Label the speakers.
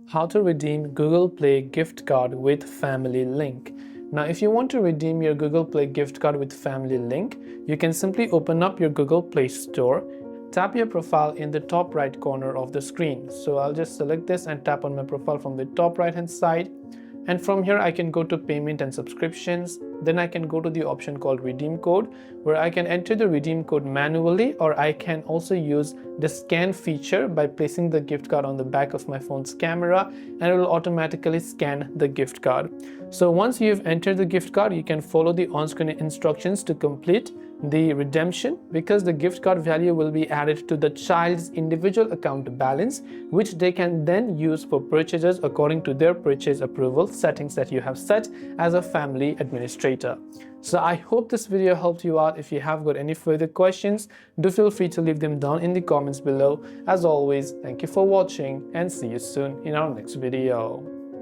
Speaker 1: How to redeem Google Play gift card with family link. Now, if you want to redeem your Google Play gift card with family link, you can simply open up your Google Play Store, tap your profile in the top right corner of the screen. So I'll just select this and tap on my profile from the top right hand side. And from here I can go to payment and subscriptions. Then I can go to the option called redeem code, where I can enter the redeem code manually, or I can also use the scan feature by placing the gift card on the back of my phone's camera, and it will automatically scan the gift card. So once you've entered the gift card, you can follow the on-screen instructions to complete the redemption, because the gift card value will be added to the child's individual account balance, which they can then use for purchases according to their purchase approval settings that you have set as a family administrator. So I hope this video helped you out. If you have got any further questions, do feel free to leave them down in the comments below. As always, thank you for watching and see you soon in our next video.